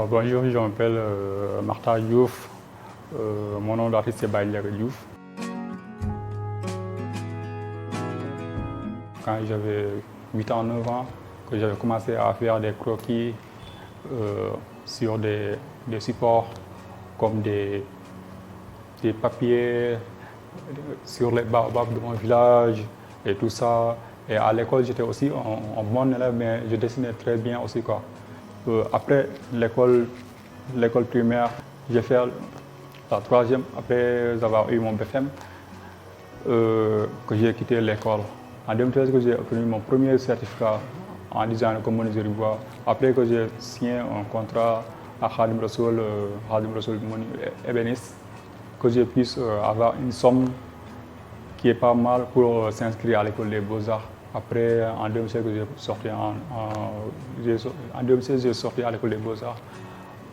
Bonjour, je m'appelle Martha Diouf. Mon nom d'artiste est Baye Ndiaga Diouf. Quand j'avais 8 ans, 9 ans, que j'avais commencé à faire des croquis sur des supports comme des papiers sur les baobabs de mon village et tout ça. Et à l'école, j'étais aussi un bon élève, mais je dessinais très bien aussi, quoi. Après l'école primaire, j'ai fait la troisième, après avoir eu mon BFM, que j'ai quitté l'école. En 2013, que j'ai obtenu mon premier certificat en design comme menuiserie bois. Après que j'ai signé un contrat à Khadim Rassoul ébéniste, que je puisse avoir une somme qui est pas mal pour s'inscrire à l'école des Beaux-Arts. Après, en 2016, j'ai sorti à l'école des Beaux-Arts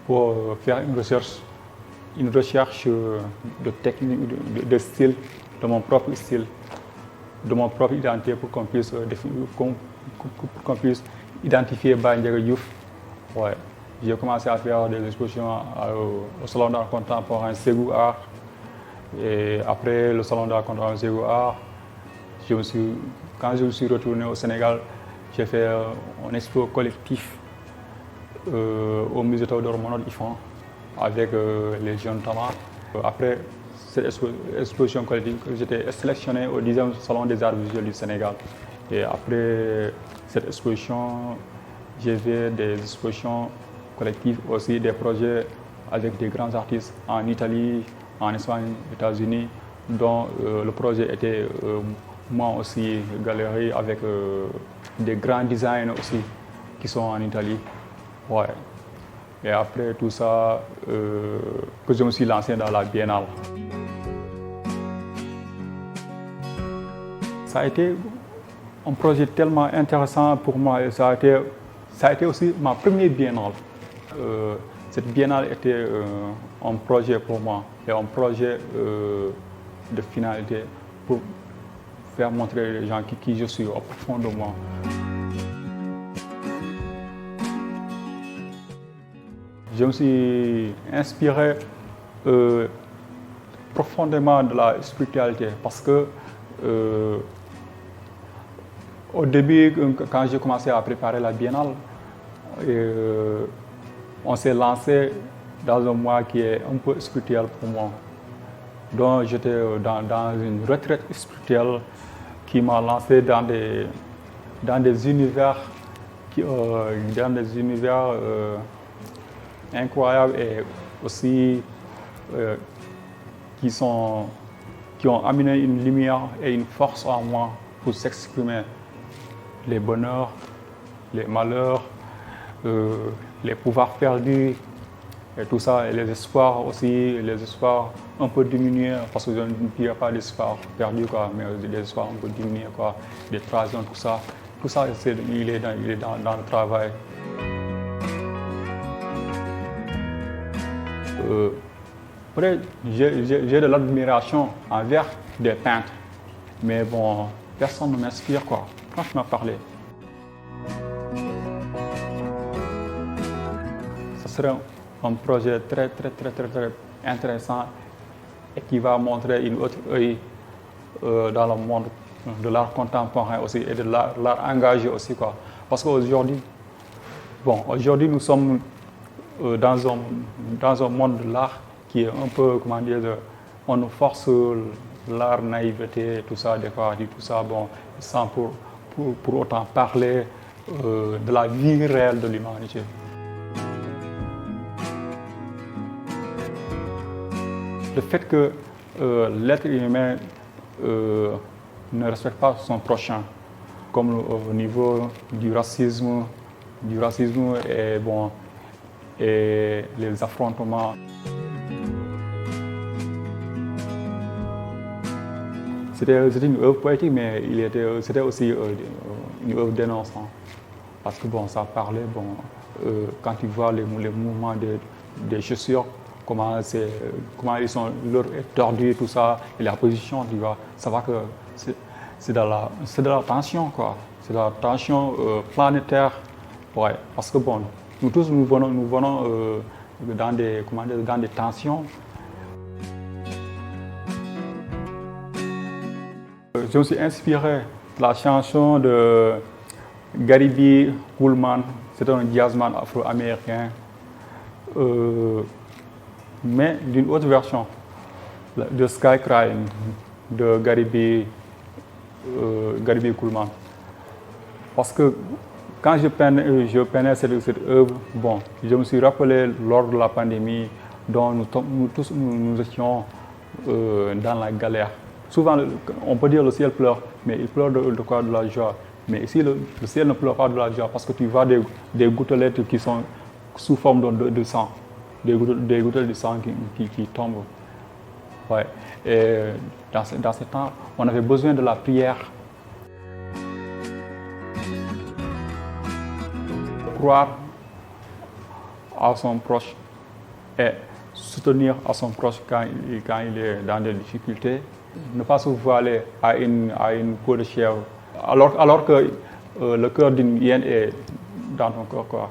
pour faire une recherche de technique, de style, de mon propre style, de mon propre identité pour qu'on puisse identifier Baye Ndiaga Diouf. Ouais. J'ai commencé à faire des expositions au Salon d'art contemporain Ségou Art. Et après le Salon d'art contemporain Ségou Art, quand je me suis retourné au Sénégal, j'ai fait un expo collectif au musée Théodore Monod Ifan avec les jeunes talents. Après cette exposition collective, j'étais sélectionné au 10e Salon des arts visuels du Sénégal. Et après cette exposition, j'ai fait des expositions collectives aussi, des projets avec des grands artistes en Italie, en Espagne, aux États-Unis, dont le projet était moi aussi galerie avec des grands designers aussi qui sont en Italie. Ouais. Et après tout ça, que je me suis lancé dans la Biennale. Ça a été un projet tellement intéressant pour moi et ça a été aussi ma première Biennale. Cette Biennale était un projet pour moi et un projet de finalité pour faire montrer les gens qui je suis au fond de moi. Je me suis inspiré profondément de la spiritualité parce que au début, quand j'ai commencé à préparer la Biennale, on s'est lancé dans un mois qui est un peu spirituel pour moi. Donc j'étais dans une retraite spirituelle qui m'a lancé dans des univers incroyables et aussi qui ont amené une lumière et une force en moi pour s'exprimer les bonheurs, les malheurs, les pouvoirs perdus et tout ça, et les espoirs aussi, les espoirs un peu diminués, parce que je ne dirais pas d'espoirs perdus, quoi, mais des espoirs un peu diminués, quoi, des trahisons, tout ça. Tout ça, il est dans le travail. Après, j'ai de l'admiration envers des peintres, mais bon, personne ne m'inspire, quoi, franchement parler. Ce serait un projet très intéressant et qui va montrer une autre œil dans le monde de l'art contemporain aussi et de l'art engagé aussi, quoi. Parce qu'aujourd'hui, nous sommes dans un monde de l'art qui est un peu, comment dire, on nous force l'art naïveté, tout ça, des fois, tout ça, bon, sans pour autant parler de la vie réelle de l'humanité. Le fait que l'être humain ne respecte pas son prochain, comme au niveau du racisme et les affrontements. C'était une œuvre poétique, mais c'était aussi une œuvre dénonçante. Parce que bon, ça parlait, quand tu vois les mouvements des chaussures, comment ils sont tordus, tout ça, et la position, tu vois, ça va que c'est de la tension, quoi. C'est de la tension planétaire, ouais. Parce que bon, Nous tous, nous venons dans des tensions. Je me suis inspiré de la chanson de Gariby Coleman, c'est un jazzman afro-américain, mais d'une autre version, de Sky Crying de Gariby Coleman. Parce que quand je peinais cette œuvre, bon, je me suis rappelé lors de la pandémie dont nous tous étions dans la galère. Souvent, on peut dire le ciel pleure, mais il pleure de quoi? De la joie. Mais ici, le ciel ne pleure pas de la joie parce que tu vois des gouttelettes qui sont sous forme de sang, des gouttelettes de sang qui tombent. Ouais. Et dans ce temps, on avait besoin de la prière. Croire à son proche et soutenir à son proche quand il est dans des difficultés. Ne pas se voiler à une peau de chèvre, alors que le cœur d'une hyène est dans ton corps, quoi.